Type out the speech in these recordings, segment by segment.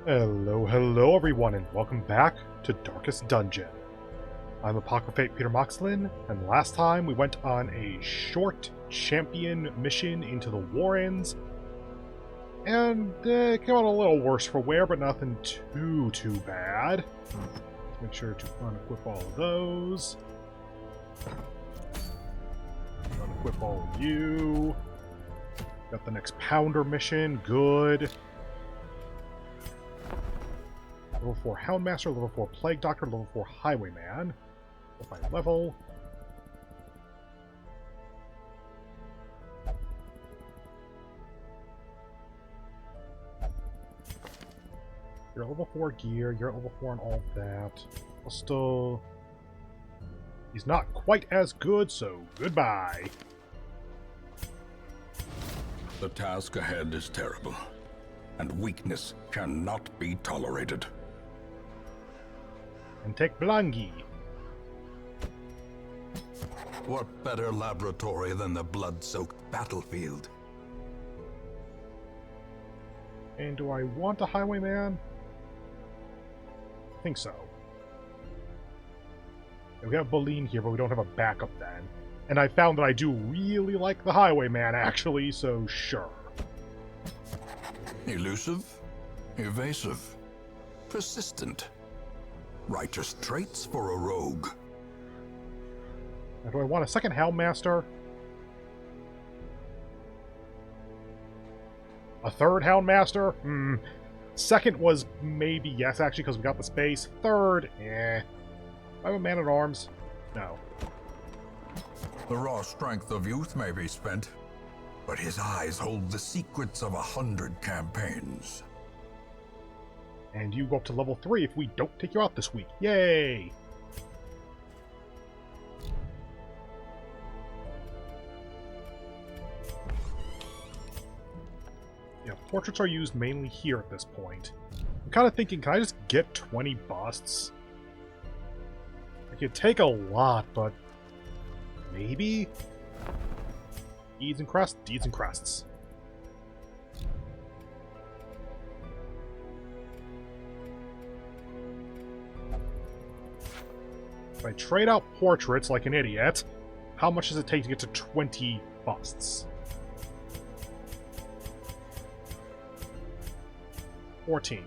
Hello everyone, and welcome back to Darkest Dungeon. I'm Apocryphate Peter Moxilin, and last time we went on a short champion mission into the Warrens, and it came out a little worse for wear, but nothing too bad. Let's make sure to unequip all of those. Unequip all of you. Got the next Pounder mission, good. Level 4 Houndmaster, level 4 Plague Doctor, level 4 Highwayman. By level. You're at level 4 gear, you're at level 4 and all of that. Well, still... He's not quite as good, so goodbye. The task ahead is terrible, and weakness cannot be tolerated. And take Blangi. What better laboratory than the blood-soaked battlefield? And do I want a Highwayman? I think so. And we have Boleyn here, but we don't have a backup then. And I found that I do really like the Highwayman, actually, so sure. Elusive, evasive, persistent. Righteous traits for a rogue. Now, do I want a second Houndmaster? A third Houndmaster? Second was maybe yes, actually, because we got the space. Third, eh. I have a Man-at-Arms? No. The raw strength of youth may be spent, but his eyes hold the secrets of 100 campaigns. And you go up to level 3 if we don't take you out this week. Yay! Yeah, portraits are used mainly here at this point. I'm kind of thinking, can I just get 20 busts? I could take a lot, but... maybe? Deeds and crests? Deeds and crests. If I trade out portraits like an idiot, how much does it take to get to 20 busts? 14.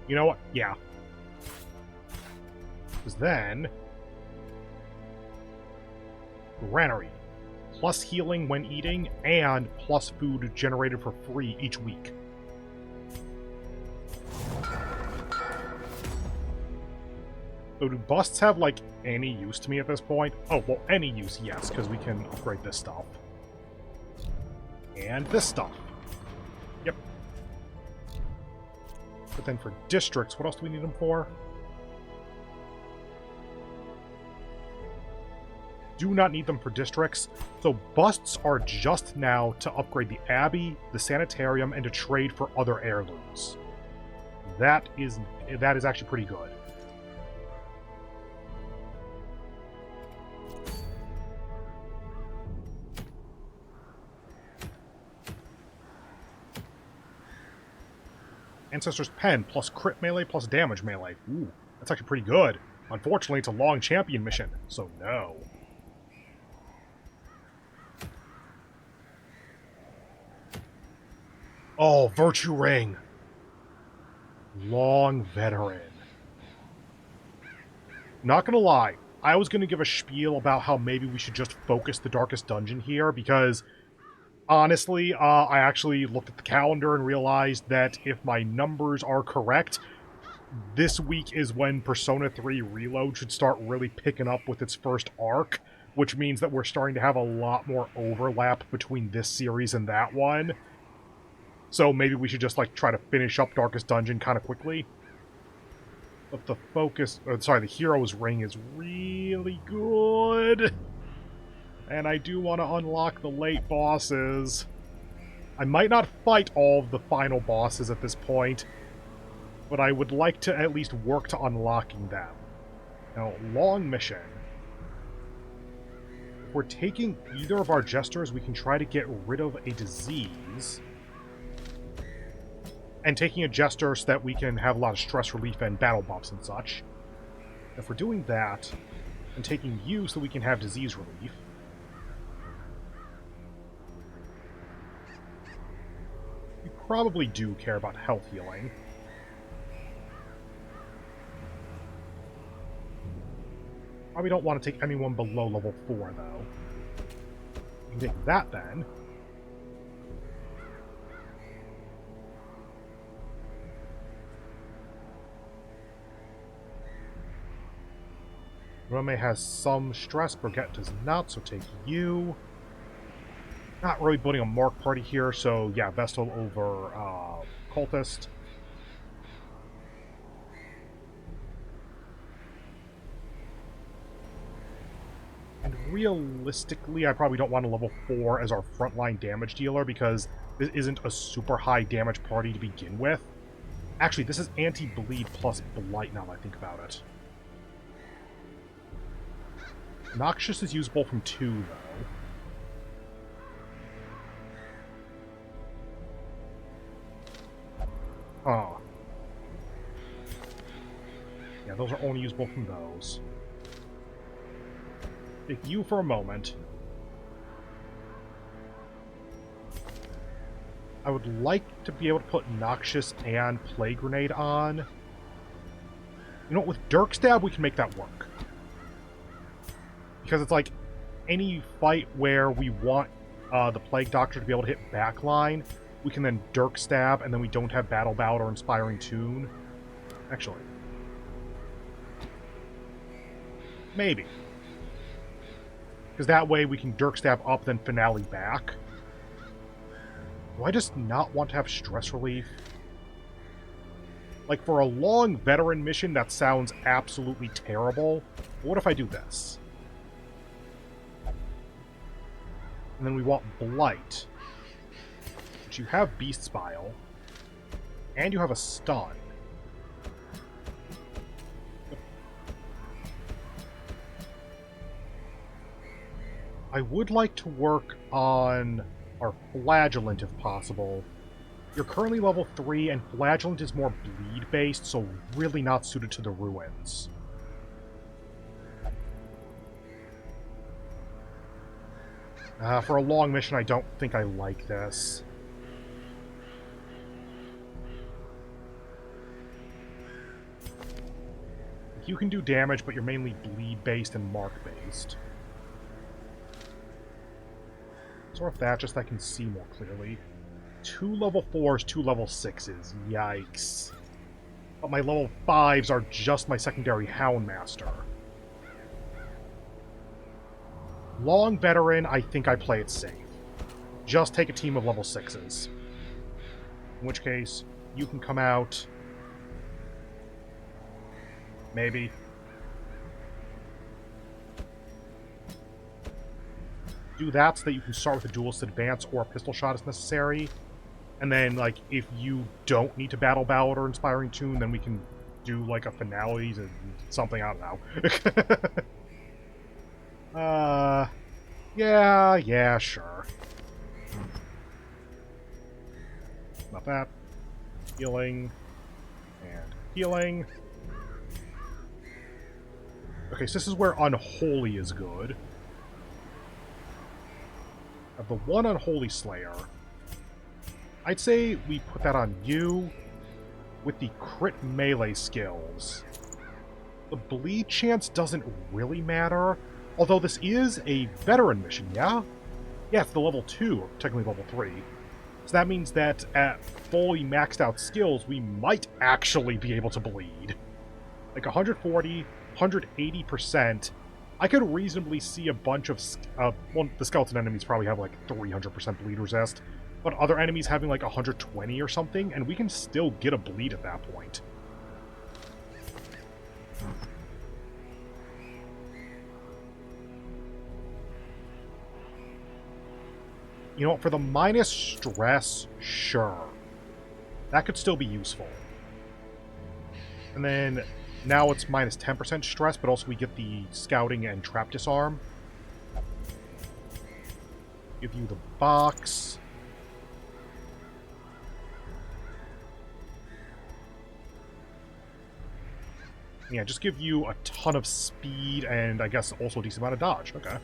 You know what? Yeah. Because then... Granary. Plus healing when eating, and plus food generated for free each week. So do busts have, like, any use to me at this point? Oh, well, any use, yes, because we can upgrade this stuff. And this stuff. Yep. But then for districts, what else do we need them for? Do not need them for districts. So busts are just now to upgrade the Abbey, the Sanitarium, and to trade for other heirlooms. That is actually pretty good. Ancestor's Pen, plus crit melee, plus damage melee. Ooh, that's actually pretty good. Unfortunately, it's a long champion mission, so no. Oh, Virtue Ring. Long Veteran. Not gonna lie, I was gonna give a spiel about how maybe we should just focus the Darkest Dungeon here, because... honestly, I actually looked at the calendar and realized that if my numbers are correct, this week is when Persona 3 Reload should start really picking up with its first arc, which means that we're starting to have a lot more overlap between this series and that one. So maybe we should just, like, try to finish up Darkest Dungeon kind of quickly. But the focus... the Hero's Ring is really good. And I do want to unlock the late bosses. I might not fight all of the final bosses at this point, but I would like to at least work to unlocking them. Now, long mission. If we're taking either of our jesters, we can try to get rid of a disease. and taking a Jester so that we can have a lot of stress relief and battle buffs and such. If we're doing that, and taking you so we can have disease relief, we probably do care about health healing. Probably don't want to take anyone below level 4, though. We can take that, then. Rome has some stress, Brigitte does not, so take you. Not really building a Mark party here, so yeah, Vestal over Cultist. And realistically, I probably don't want a level 4 as our frontline damage dealer, because this isn't a super high damage party to begin with. Actually, this is anti-bleed plus blight now that I think about it. Noxious is usable from 2, though. Oh. Yeah, those are only usable from those. Take you for a moment. I would like to be able to put Noxious and Plague Grenade on. You know what, with Dirk Stab, we can make that work. Because it's like, any fight where we want the Plague Doctor to be able to hit backline, we can then Dirk Stab, and then we don't have Battle Bout or Inspiring Tune. Actually. Maybe. Because that way we can Dirk Stab up, then Finale back. Do I just not want to have stress relief? Like, for a long veteran mission, that sounds absolutely terrible. But what if I do this? And then we want Blight. But you have Beast's Bile. And you have a stun. I would like to work on our Flagellant if possible. You're currently level 3, and Flagellant is more bleed-based, so really not suited to the ruins. For a long mission, I don't think I like this. You can do damage, but you're mainly bleed-based and mark-based. So if that, just I can see more clearly. 2 level 4s, 2 level 6s. Yikes. But my level 5s are just my secondary Houndmaster. Long veteran, I think I play it safe. Just take a team of level 6s. In which case, you can come out. Maybe. Do that so that you can start with a duelist advance or a pistol shot if necessary. And then, like, if you don't need to battle ballad or inspiring tune, then we can do, like, a finale to something, I don't know. Yeah, sure. Not that. Healing. And healing. Okay, so this is where Unholy is good. Of the one Unholy Slayer, I'd say we put that on you with the crit melee skills. The bleed chance doesn't really matter, although this is a veteran mission, yeah? Yeah, it's the level 2, or technically level 3. So that means that at fully maxed out skills, we might actually be able to bleed. Like 140, 180%. I could reasonably see a bunch of... well, the skeleton enemies probably have like 300% bleed resist, but other enemies having like 120 or something, and we can still get a bleed at that point. You know, for the minus stress, sure. That could still be useful. And then... now it's minus 10% stress, but also we get the scouting and trap disarm. Give you the box. Yeah, just give you a ton of speed and I guess also a decent amount of dodge. Okay.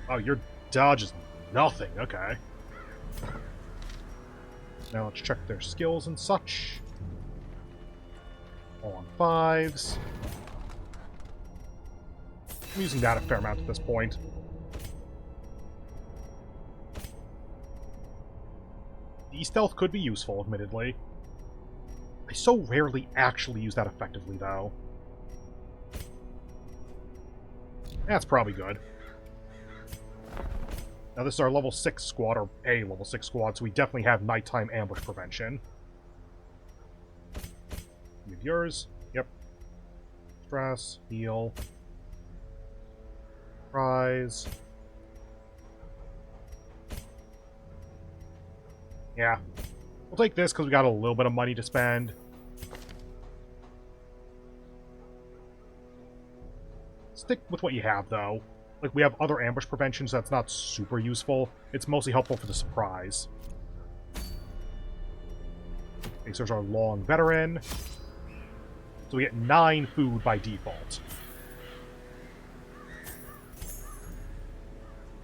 Oh, your dodge is nothing. Okay. Now let's check their skills and such. All on 5s. I'm using that a fair amount at this point. E-stealth could be useful, admittedly. I so rarely actually use that effectively, though. That's probably good. Now, this is our level 6 squad, or a level 6 squad, so we definitely have nighttime ambush prevention. You have yours. Yep. Stress, heal. Prize. Yeah. We'll take this because we got a little bit of money to spend. Stick with what you have, though. Like, we have other ambush preventions that's not super useful. It's mostly helpful for the surprise. Okay, so there's our long veteran. So we get 9 food by default.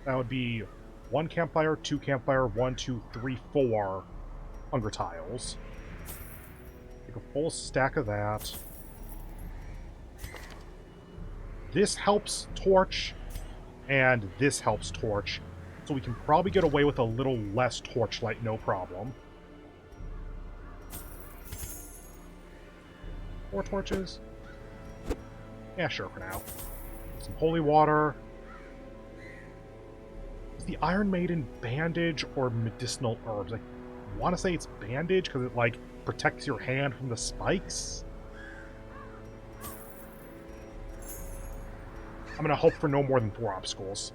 That would be 1 campfire, 2 campfire, 1, 2, 3, 4 hunger tiles. Take a full stack of that. This helps torch, and this helps torch. So we can probably get away with a little less torchlight, no problem. 4 torches? Yeah, sure for now. Some holy water. Is the Iron Maiden bandage or medicinal herbs? I want to say it's bandage because it, like, protects your hand from the spikes. I'm going to hope for no more than 4 obstacles.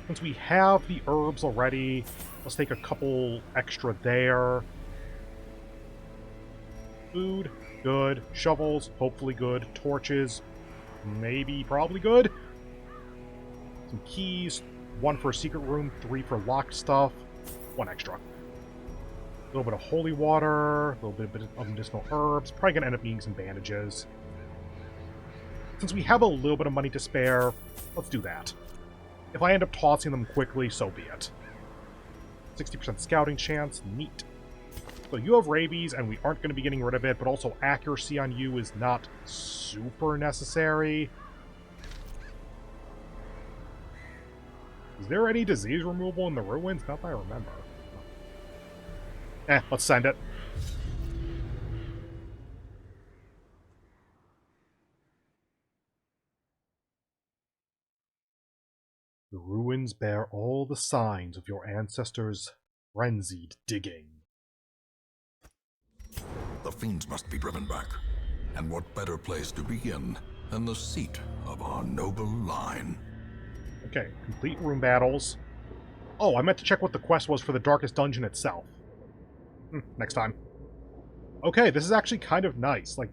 Since we have the herbs already, let's take a couple extra there. Food, good. Shovels, hopefully good. Torches, maybe, probably good. Some keys, 1 for a secret room, 3 for locked stuff, 1 extra. A little bit of holy water, a little bit of medicinal herbs, probably going to end up needing some bandages. Since we have a little bit of money to spare, let's do that. If I end up tossing them quickly, so be it. 60% scouting chance, neat. So you have rabies, and we aren't going to be getting rid of it, but also accuracy on you is not super necessary. Is there any disease removal in the ruins? Not that I remember. Let's send it. The ruins bear all the signs of your ancestors' frenzied digging. The fiends must be driven back. And what better place to begin than the seat of our noble line? Okay, complete room battles. Oh, I meant to check what the quest was for the darkest dungeon itself. Next time. Okay, this is actually kind of nice. Like,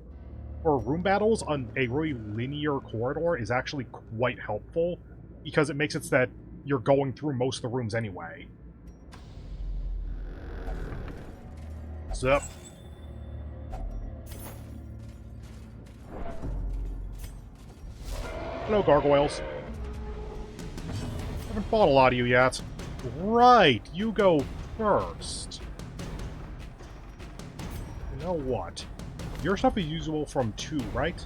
for room battles on a really linear corridor is actually quite helpful, because it makes it so that you're going through most of the rooms anyway. What's up? Hello, gargoyles. Haven't fought a lot of you yet. Right, you go first. You know what? Your stuff is usable from 2, right?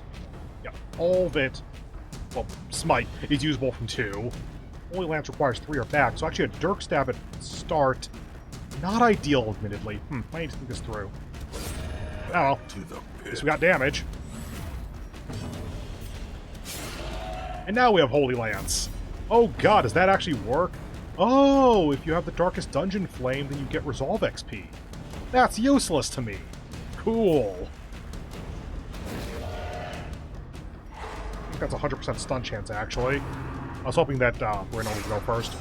Yeah, all of it. Well, Smite is usable from 2. Holy Lance requires 3 or back, so actually a Dirk Stab at start. Not ideal, admittedly. I need to think this through. Oh, at least we got damage. And now we have Holy Lance. Oh god, does that actually work? Oh, if you have the Darkest Dungeon Flame, then you get Resolve XP. That's useless to me. Cool. I think that's 100% stun chance, actually. I was hoping that Reynold would go first.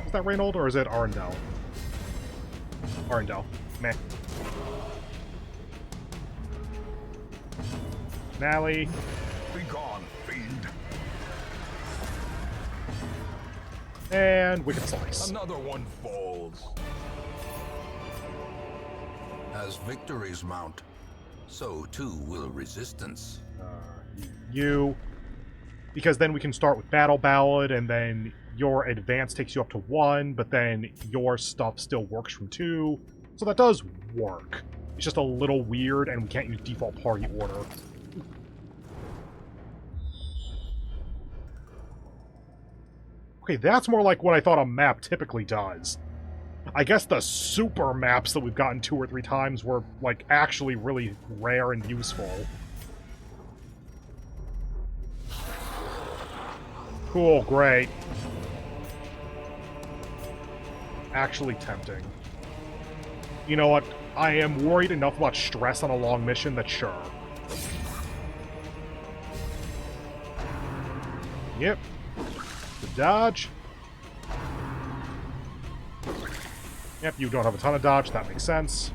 Is that Reynold, or is it Arundel? Arundel. Meh. Nally. Be gone, fiend. And Wicked Slice. Another one falls. As victories mount, so too will resistance. You. Because then we can start with Battle Ballad, and then your advance takes you up to 1, but then your stuff still works from 2. So that does work. It's just a little weird, and we can't use default party order. Okay, that's more like what I thought a map typically does. I guess the super maps that we've gotten 2 or 3 times were, like, actually really rare and useful. Cool, great. Actually tempting. You know what? I am worried enough about stress on a long mission that sure. Yep. The dodge. Yep, you don't have a ton of dodge, that makes sense.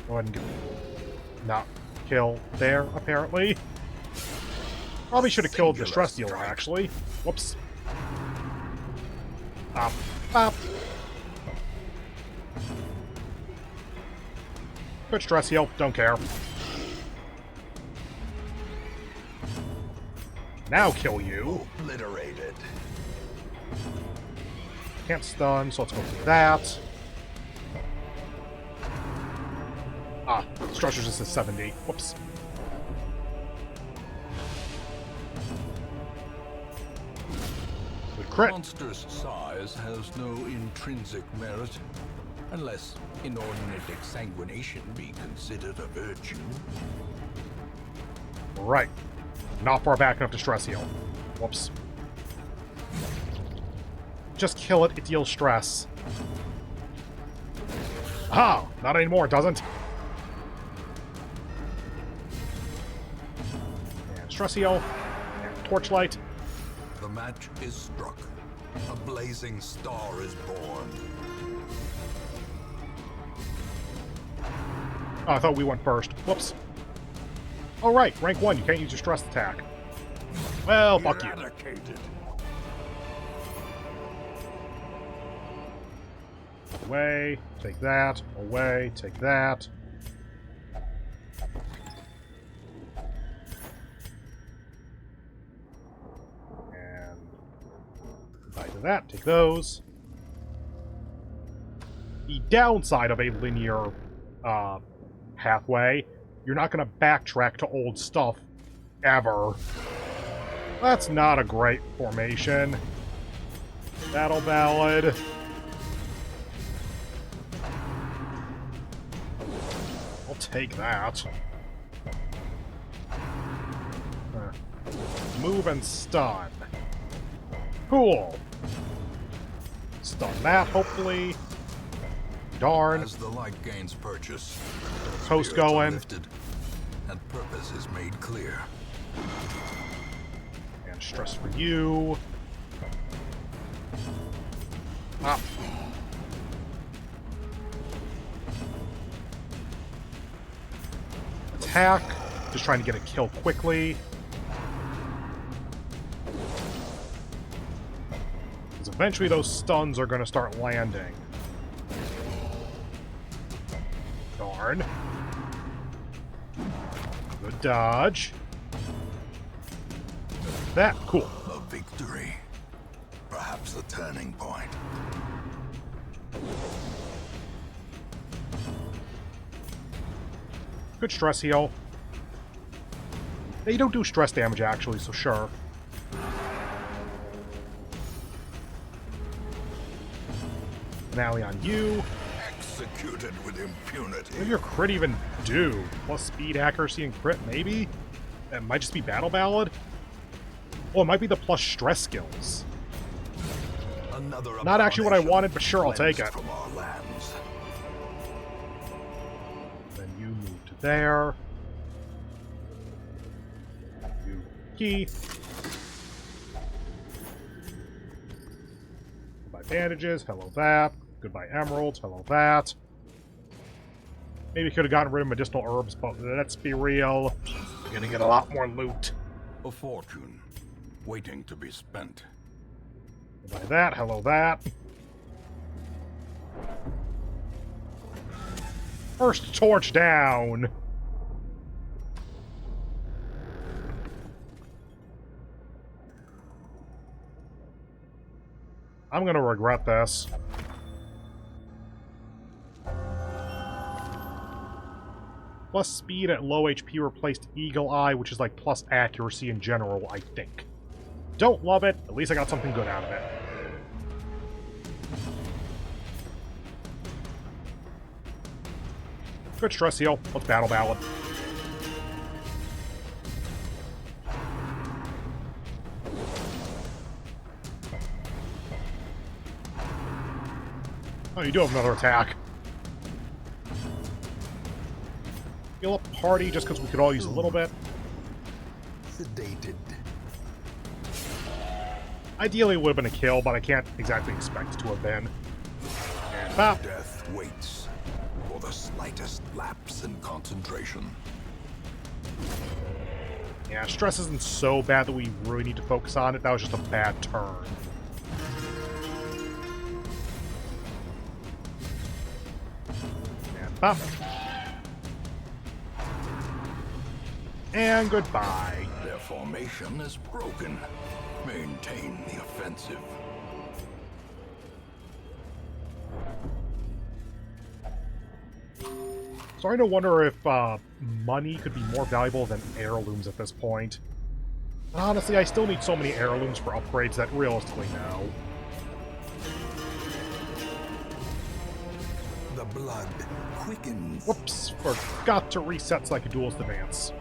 Go ahead and get... not kill there, apparently. Probably should have killed the stress dealer, actually. Whoops. Pop. Pop. Good stress heal, don't care. Now kill you. Obliterated. Can't stun, so let's go for that. Ah, stress resistance 70. Whoops. Good crit. Monster's size has no intrinsic merit, unless inordinate exsanguination be considered a virtue. Right. Not far back enough to stress heal. Whoops. Just kill it, it deals stress. Ah, not anymore, it doesn't. And stress heal. And torchlight. The match is struck. A blazing star is born. Oh, I thought we went first. Whoops. Oh, right, rank 1, you can't use your stress attack. Well, fuck you. Eradicated. Away, take that. Away, take that. And goodbye to that, take those. The downside of a linear pathway, you're not going to backtrack to old stuff ever. That's not a great formation. Battle Ballad. I'll take that. Move and stun. Cool. Stun that, hopefully. Darn. As the light gains purchase, Coast spirits are going. lifted, and purpose is made clear. And stress for you. Ah. Attack. Just trying to get a kill quickly. Because eventually those stuns are going to start landing. Darn. Good dodge. That, cool. A victory. Perhaps the turning point. Good stress heal. They don't do stress damage, actually, so sure. Finale on you. Executed with impunity. What does your crit even do? Plus speed, accuracy, and crit, maybe? That might just be Battle Ballad? Oh, it might be the plus stress skills. Another Not actually what I wanted, but sure, I'll take it. From our lands. Then you move to there. You key. Goodbye bandages, hello that. Goodbye emeralds, hello that. Maybe could have gotten rid of medicinal herbs, but let's be real. We're gonna get a lot more loot. A fortune waiting to be spent. Goodbye that, hello that. First torch down! I'm gonna regret this. Plus speed at low HP replaced Eagle Eye, which is like plus accuracy in general, I think. Don't love it, at least I got something good out of it. Good stress heal. Let's battle ballad. Oh, you do have another attack. Heal up party just because we could all use a little bit. Sedated. Ideally, it would have been a kill, but I can't exactly expect it to have been. And bop. Death waits for the slightest lapse in concentration. Yeah, stress isn't so bad that we really need to focus on it. That was just a bad turn. And bop. And goodbye. Their formation is broken. Maintain the offensive. Starting to wonder if money could be more valuable than heirlooms at this point. Honestly, I still need so many heirlooms for upgrades that realistically no. The blood quickens. Whoops, forgot to reset so I could duelist advance.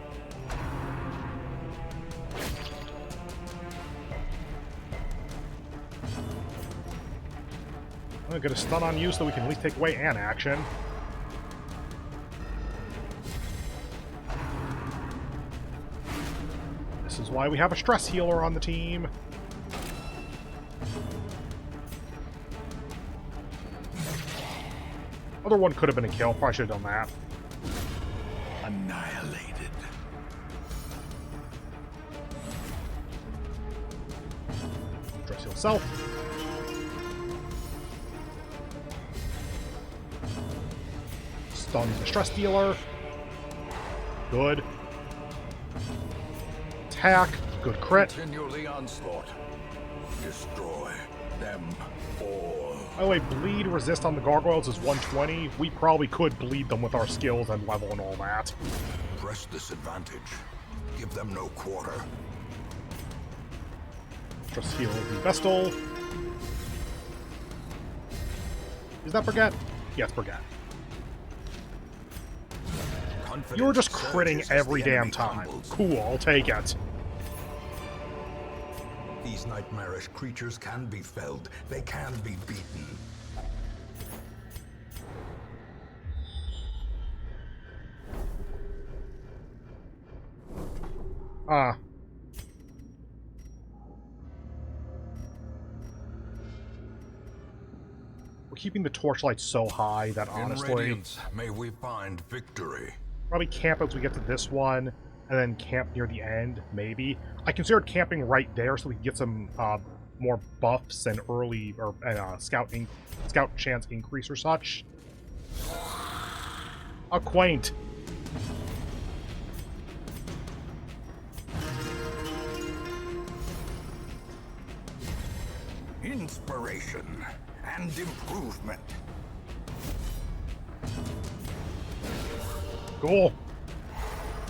I'm gonna get a stun on you so that we can at least take away an action. This is why we have a stress healer on the team. Other one could have been a kill. Probably should have done that. Annihilated. Stress heal self. Stun the stress dealer. Good. Attack. Good crit. Continue the onslaught. Destroy them all. By the way, bleed resist on the gargoyles is 120. We probably could bleed them with our skills and level and all that. Press this advantage. Give them no quarter. Just heal the Vestal. Is that Brigette? Yes, Brigette. You were just critting every damn time. Cool, I'll take it. These nightmarish creatures can be felled. They can be beaten. We're keeping the torchlight so high that honestly... In Radiance, may we find victory. Probably camp as we get to this one, and then camp near the end, maybe. I considered camping right there so we can get some more buffs and early or scout chance increase or such. How quaint. Inspiration and improvement. Cool.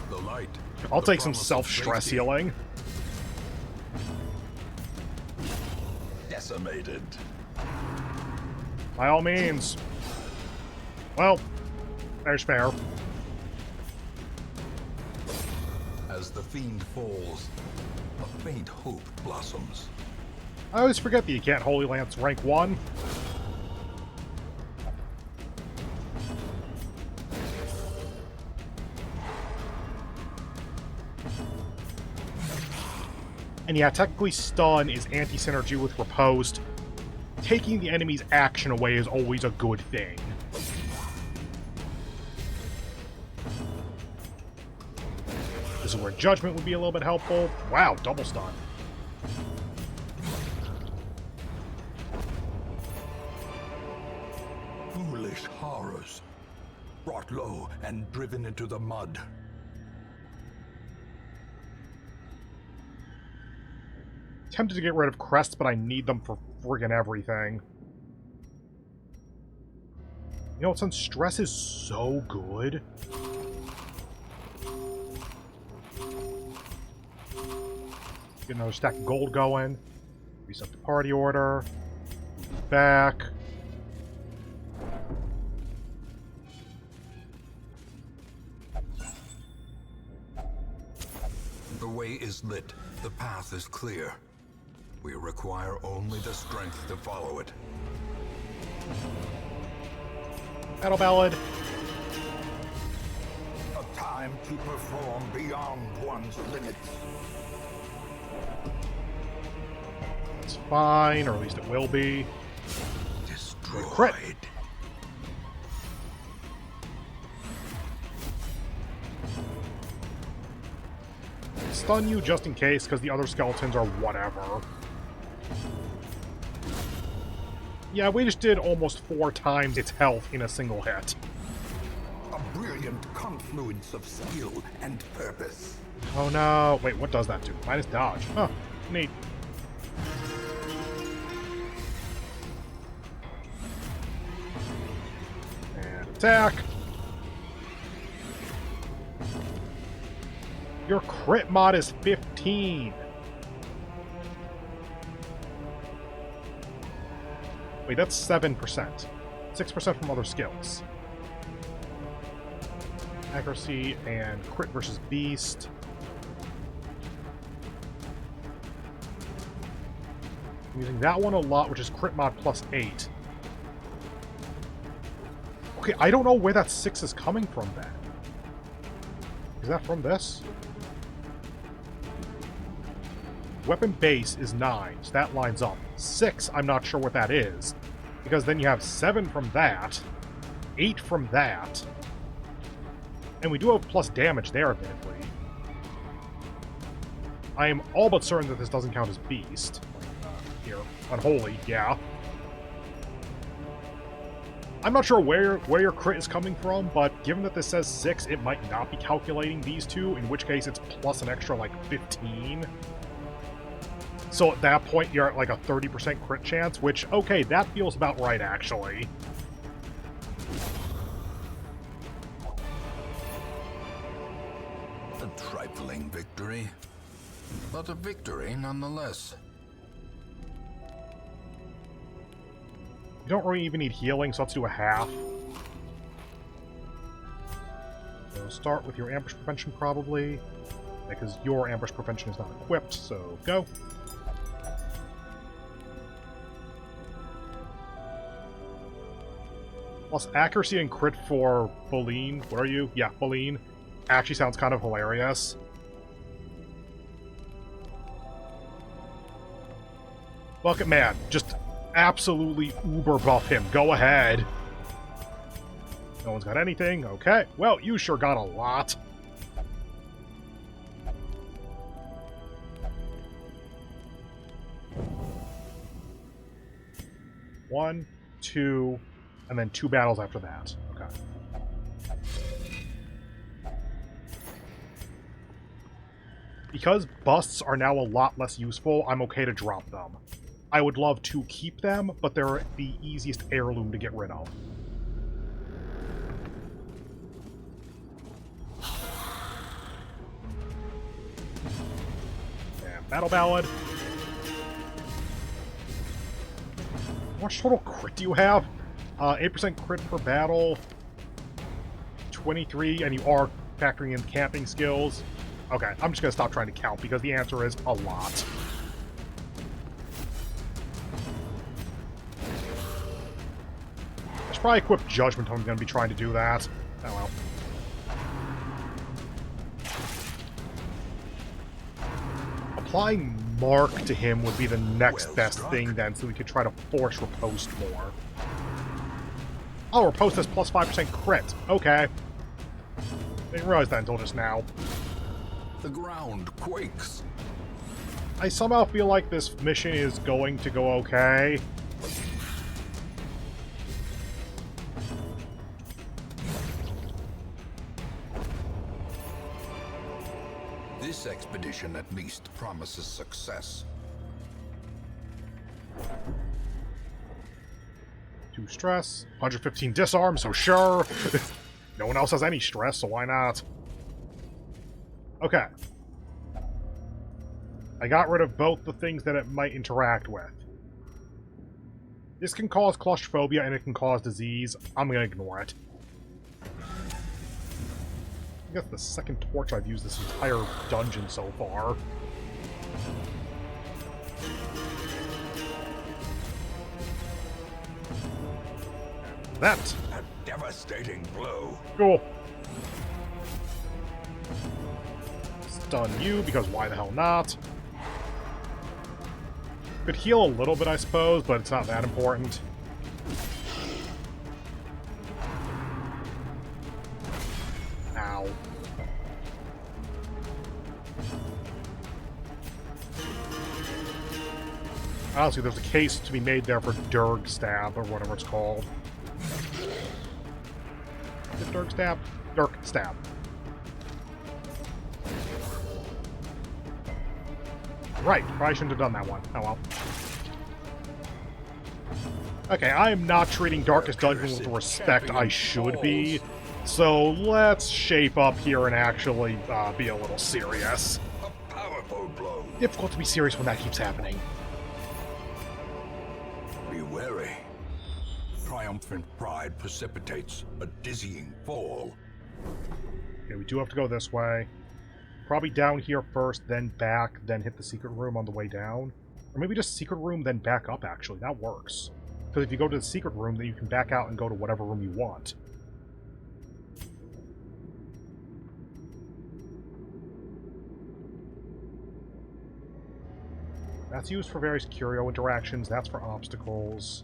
The light. I'll the take some promise of self-stress safety. healing. Decimated. By all means. Well, there's fair. As the fiend falls, a faint hope blossoms. I always forget that you can't Holy Lance rank 1. And yeah, technically stun is anti-synergy with riposte. Taking the enemy's action away is always a good thing. This is where judgment would be a little bit helpful. Wow, double stun. Foolish horrors. brought low and driven into the mud. Tempted to get rid of crests, but I need them for friggin' everything. You know what, since stress is so good... Get another stack of gold going. Reset the party order. Move back. The way is lit. The path is clear. We require only the strength to follow it. Battle Ballad. A time to perform beyond one's limits. It's fine, or at least it will be. Destroyed. Crit. Stun you just in case, because the other skeletons are whatever. Yeah, we just did almost 4 times its health in a single hit. A brilliant confluence of skill and purpose. Oh no. Wait, what does that do? Minus dodge. Huh. Neat. And attack. Your crit mod is 15. Wait, that's 7%. 6% from other skills. Accuracy and crit versus beast. I'm using that one a lot, which is crit mod plus 8. Okay, I don't know where that 6 is coming from then. Is that from this? Weapon base is 9, so that lines up. 6, I'm not sure what that is. Because then you have 7 from that, 8 from that, and we do have plus damage there, admittedly. I am all but certain that this doesn't count as beast. Here, unholy, yeah. I'm not sure where your crit is coming from, but given that this says 6, it might not be calculating these two, in which case it's plus an extra, like, 15. So at that point, you're at like a 30% crit chance, which, okay, that feels about right, actually. A trifling victory, but a victory nonetheless. You don't really even need healing, so let's do a half. So start with your ambush prevention, probably, because your ambush prevention is not equipped, so go. Plus accuracy and crit for Boleen. What are you? Yeah, Boleen. Actually sounds kind of hilarious. Bucket Man, just absolutely uber buff him. Go ahead. No one's got anything. Okay. Well, you sure got a lot. One, two, and then 2 battles after that. Okay. Because busts are now a lot less useful, I'm okay to drop them. I would love to keep them, but they're the easiest heirloom to get rid of. And Battle Ballad. How much total crit do you have? 8% crit per battle, 23, and you are factoring in camping skills. Okay, I'm just going to stop trying to count because the answer is a lot. I should probably equip Judgment if I'm going to be trying to do that. Oh well. Applying Mark to him would be the next best thing then, so we could try to force riposte more. Oh, riposte has plus 5% crit. Okay. Didn't realize that until just now. The ground quakes. I somehow feel like this mission is going to go okay. edition at least promises success. 2 stress, 115 disarm, so sure. No one else has any stress, so why not? Okay. I got rid of both the things that it might interact with. This can cause claustrophobia and it can cause disease. I'm gonna ignore it. I think that's the second torch I've used this entire dungeon so far. That. A devastating blow. Cool. Stun you, because why the hell not? Could heal a little bit, I suppose, but it's not that important. Ow. Honestly, there's a case to be made there for Durg Stab, or whatever it's called. Is it Durg Stab? Durg Stab. Right, probably shouldn't have done that one. Oh well. Okay, I am not treating Darkest Dungeon with the respect I should be, so let's shape up here and actually be a little serious. A powerful blow. Difficult to be serious when that keeps happening. Be wary. Triumphant pride precipitates a dizzying fall. Okay, we do have to go this way. Probably down here first, then back, then hit the secret room on the way down. Or maybe just secret room, then back up, actually. That works. Because if you go to the secret room, then you can back out and go to whatever room you want. That's used for various curio interactions. That's for obstacles.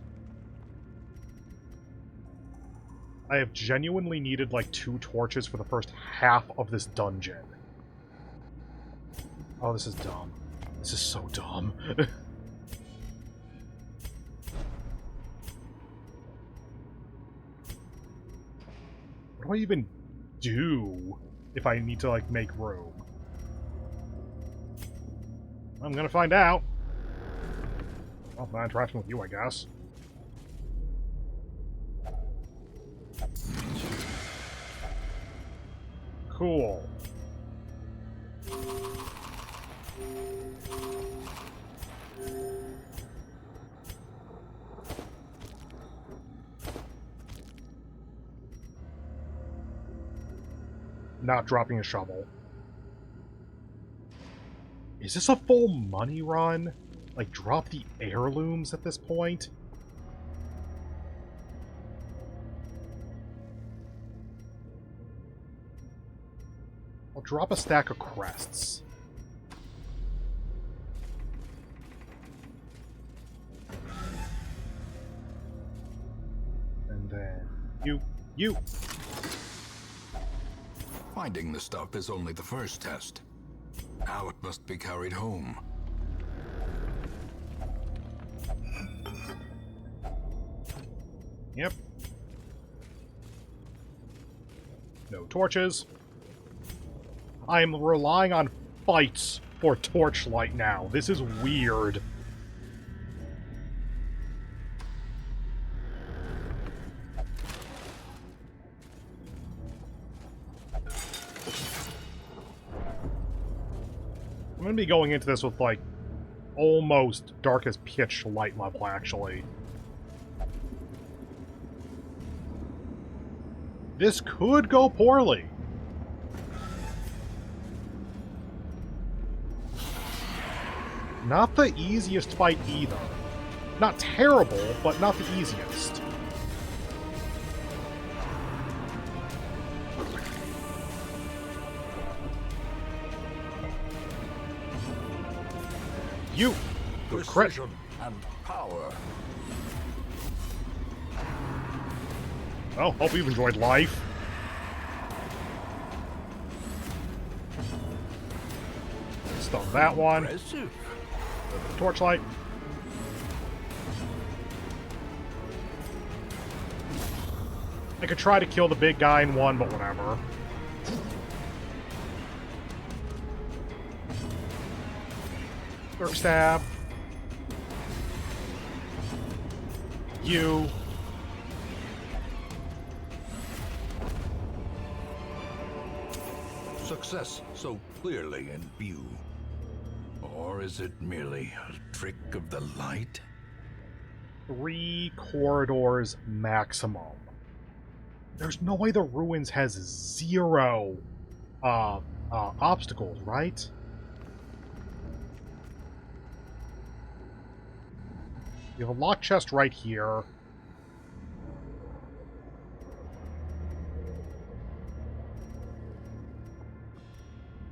I have genuinely needed like 2 torches for the first half of this dungeon. Oh, this is dumb. This is so dumb. What do I even do if I need to, like, make room? I'm gonna find out. Well, my interaction with you, I guess. Cool. Not dropping a shovel. Is this a full money run? Like, drop the heirlooms at this point? I'll drop a stack of crests. And then... You! Finding the stuff is only the first test. Now it must be carried home. Yep. No torches. I am relying on fights for torchlight now. This is weird. I'm gonna be going into this with, like, almost darkest pitch light level, actually. This could go poorly. Not the easiest fight either. Not terrible, but not the easiest. You! Good crit. Precision and power. Well, hope you've enjoyed life. Stun that one. Impressive. Torchlight. I could try to kill the big guy in one, but whatever. Dirk stab. You. Success so clearly in view. Or is it merely a trick of the light? 3 corridors maximum. There's no way the ruins has 0 obstacles, right? You have a lock chest right here.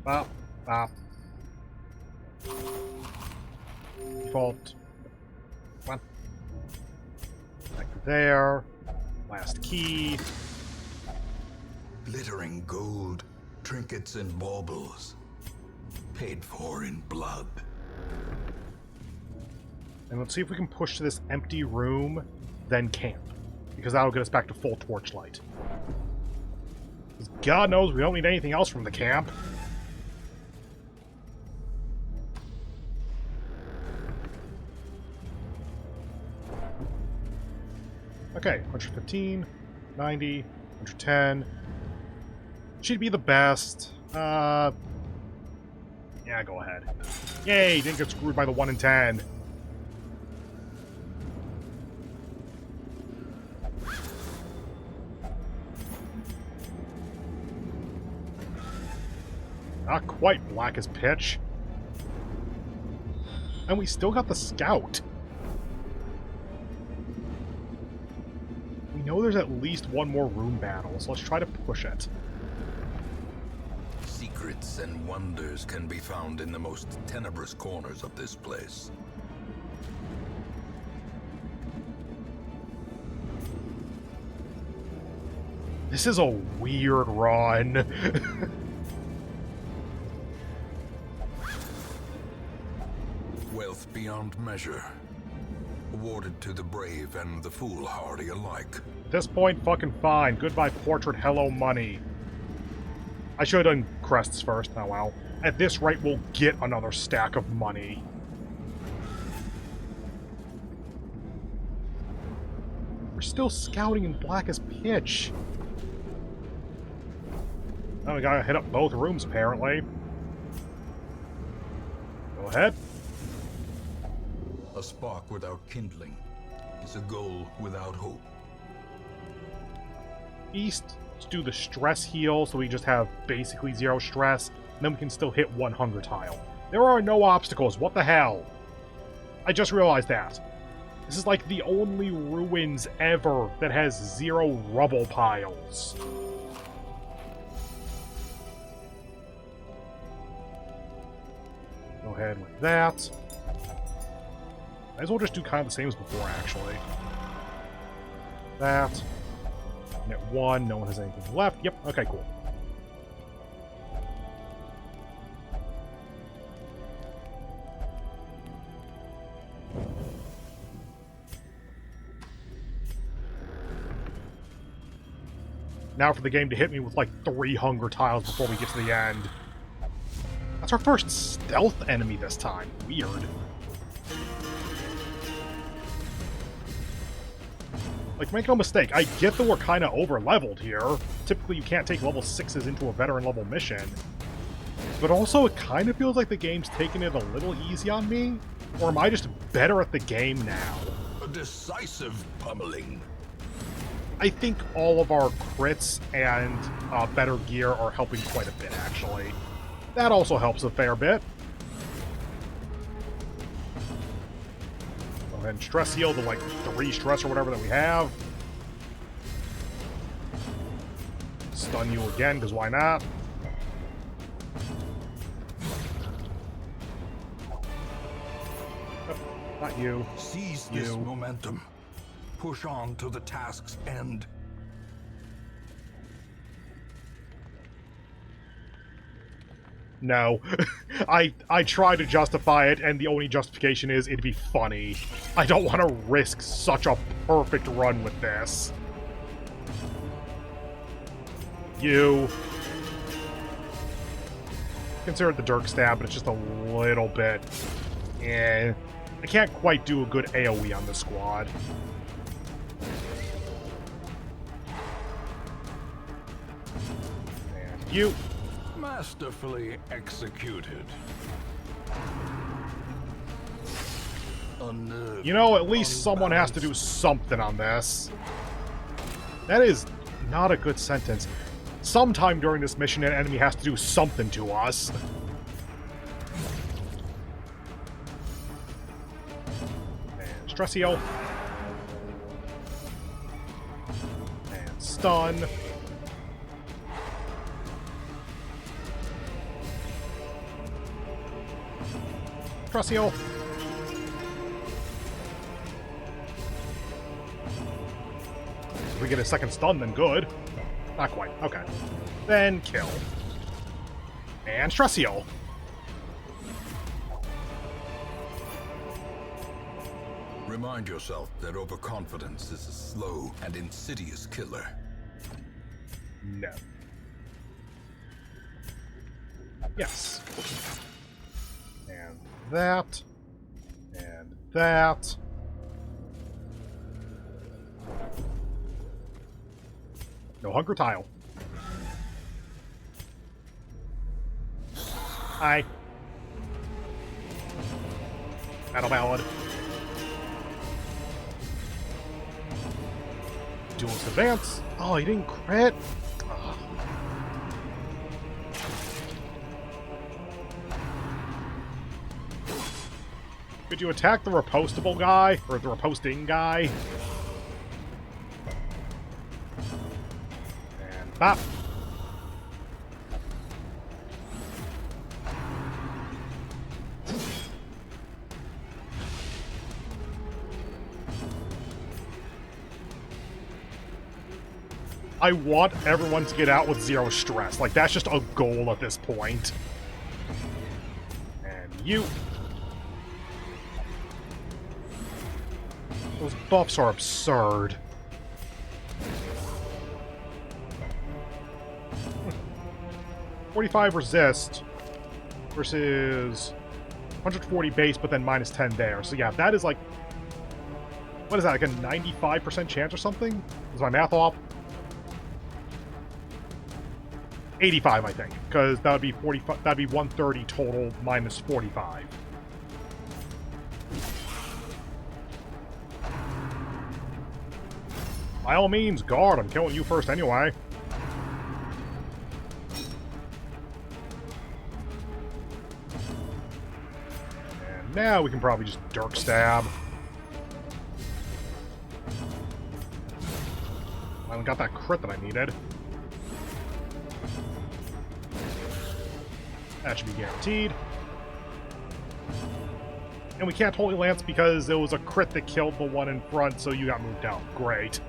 Bop, bop. Default. One. Back to there. Last key. Glittering gold, trinkets and baubles. Paid for in blood. And let's see if we can push to this empty room, then camp. Because that'll get us back to full torchlight. Because God knows we don't need anything else from the camp. Okay, 115, 90, 110. She'd be the best. Yeah, go ahead. Yay, didn't get screwed by the 1 in 10. Not quite black as pitch. And we still got the scout. We know there's at least one more room battle, so let's try to push it. Secrets and wonders can be found in the most tenebrous corners of this place. This is a weird run. Wealth beyond measure. Awarded to the brave and the foolhardy alike. At this point, fucking fine. Goodbye, portrait, hello, money. I should have done crests first. Oh well. At this rate, we'll get another stack of money. We're still scouting in black as pitch. Oh, we gotta hit up both rooms, apparently. Go ahead. A spark without kindling is a goal without hope. East, let's do the stress heal, so we just have basically 0 stress, and then we can still hit one hunger tile. There are no obstacles, what the hell? I just realized that. This is like the only ruins ever that has 0 rubble piles. Go ahead like that. Might as well just do kind of the same as before, actually. That. Net 1, no one has anything left. Yep, okay, cool. Now for the game to hit me with like 3 hunger tiles before we get to the end. That's our first stealth enemy this time. Weird. Like, make no mistake, I get that we're kind of over-leveled here. Typically, you can't take level 6s into a veteran-level mission. But also, it kind of feels like the game's taking it a little easy on me. Or am I just better at the game now? A decisive pummeling. I think all of our crits and better gear are helping quite a bit, actually. That also helps a fair bit. Go ahead and stress heal to like 3 stress or whatever that we have. Stun you again, because why not? Oh, not you. Seize this momentum. Push on to the task's end. No. I try to justify it, and the only justification is it'd be funny. I don't want to risk such a perfect run with this. You. Consider it the Dirk stab, but it's just a little bit I can't quite do a good AoE on this squad. And you. Masterfully executed. You know, at least someone has to do something on this. That is not a good sentence. Sometime during this mission, an enemy has to do something to us. And Stressio. And stun. Stressio. If we get a second stun, then good. Not quite. Okay. Then kill. And Stressio. Remind yourself that overconfidence is a slow and insidious killer. No. Yes. And that. And that. No hunger tile. Hi. Battle Ballad. Duelist Advance. Oh, he didn't crit? Ugh. Could you attack the repostable guy? Or the reposting guy? And bop. I want everyone to get out with 0 stress. Like, that's just a goal at this point. And you. Those buffs are absurd. Hmm. 45 resist versus 140 base, but then minus 10 there. So yeah, that is like... What is that, like a 95% chance or something? Is my math off? 85, I think, because that would be 45. That'd be 130 total minus 45. By all means, guard. I'm killing you first anyway. And now we can probably just dirk stab. I haven't got that crit that I needed. That should be guaranteed. And we can't Holy Lance because it was a crit that killed the one in front, so you got moved out. Great.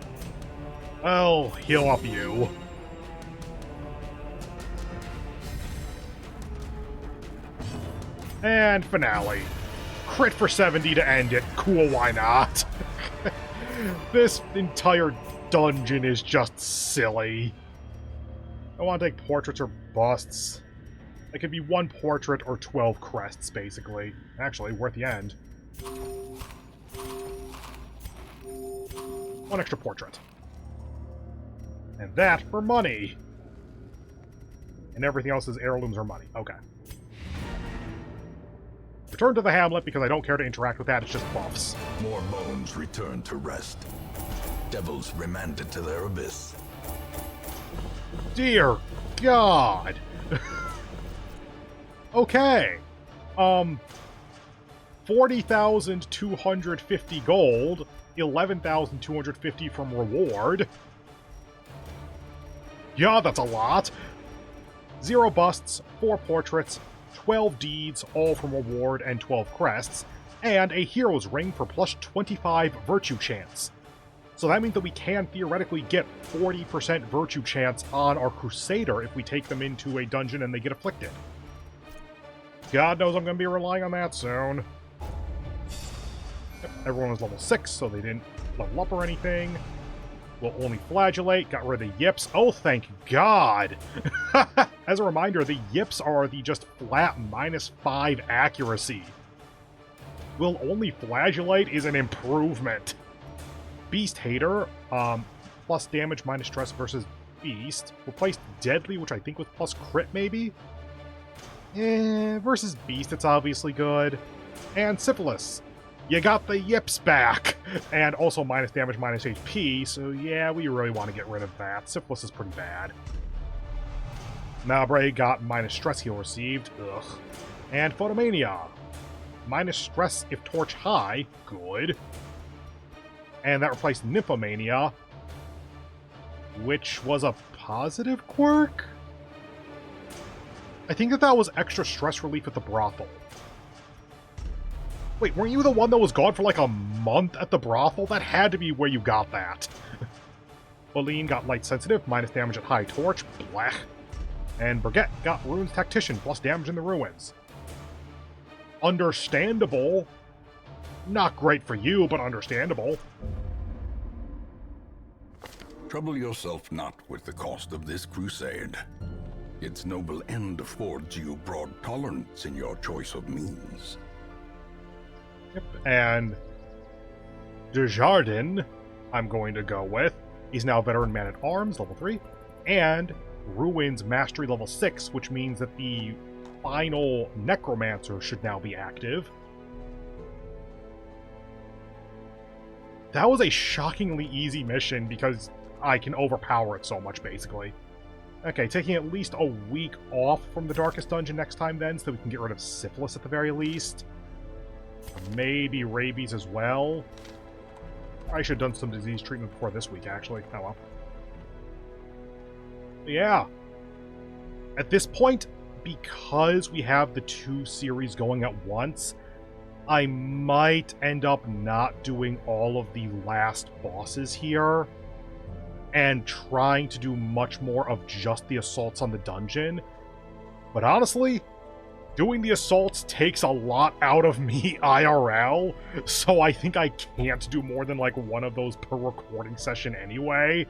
I'll heal up you. And finale. Crit for 70 to end it. Cool, why not? This entire dungeon is just silly. I want to take portraits or busts. It could be 1 portrait or 12 crests, basically. Actually, worth the end. 1 extra portrait. And that for money. And everything else is heirlooms or money. Okay. Return to the hamlet because I don't care to interact with that. It's just buffs. More bones return to rest. Devils remanded to their abyss. Dear God. Okay. 40,250 gold, 11,250 from reward. Yeah, that's a lot. 0 busts, 4 portraits, 12 deeds, all from reward, and 12 crests, and a hero's ring for plus 25 virtue chance. So that means that we can theoretically get 40% virtue chance on our Crusader if we take them into a dungeon and they get afflicted. God knows I'm going to be relying on that soon. Yep, everyone was level 6, so they didn't level up or anything. We'll only flagellate, got rid of the yips. Oh, thank God! As a reminder, the yips are the just flat -5 accuracy. Will only flagellate is an improvement. Beast Hater, plus damage minus stress versus Beast. Replaced Deadly, which I think was plus crit maybe? Versus Beast, it's obviously good. And Syphilis. You got the yips back! And also minus damage, minus HP, so yeah, we really want to get rid of that. Syphilis is pretty bad. Malbray got minus stress heal received. Ugh. And Photomania. Minus stress if torch high. Good. And that replaced Nymphomania, which was a positive quirk? I think that was extra stress relief at the brothel. Wait, weren't you the one that was gone for like a month at the brothel? That had to be where you got that. Oline got light sensitive, minus damage at high torch. Blech. And Brigitte got Ruins Tactician, plus damage in the ruins. Understandable. Not great for you, but understandable. Trouble yourself not with the cost of this crusade. Its noble end affords you broad tolerance in your choice of means. Yep, and Desjardins, I'm going to go with. He's now Veteran Man-at-Arms, level 3, and Ruins Mastery level 6, which means that the final Necromancer should now be active. That was a shockingly easy mission because I can overpower it so much, basically. Okay, taking at least a week off from the Darkest Dungeon next time then, so we can get rid of Syphilis at the very least. Maybe rabies as well. I should have done some disease treatment before this week, actually. Oh well. Yeah. At this point, because we have the 2 series going at once, I might end up not doing all of the last bosses here and trying to do much more of just the assaults on the dungeon. But honestly, doing the assaults takes a lot out of me IRL, so I think I can't do more than like one of those per recording session anyway.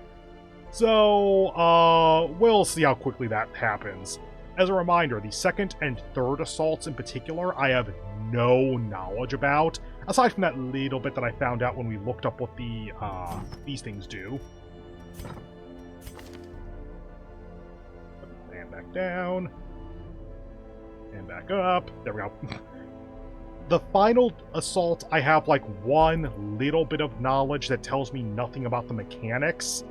So, we'll see how quickly that happens. As a reminder, the 2nd and 3rd assaults in particular, I have no knowledge about, aside from that little bit that I found out when we looked up what these things do. And back down. And back up. There we go. The final assault, I have like one little bit of knowledge that tells me nothing about the mechanics.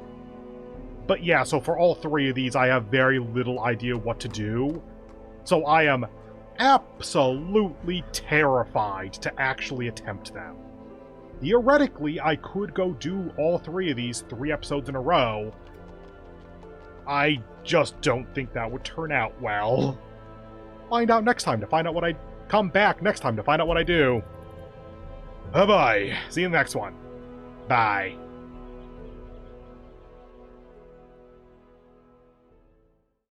But yeah, so for all 3 of these, I have very little idea what to do. So I am absolutely terrified to actually attempt them. Theoretically, I could go do all 3 of these 3 episodes in a row. I just don't think that would turn out well. Find out next time to find out what I... Come back next time to find out what I do. Bye-bye. See you in the next one. Bye.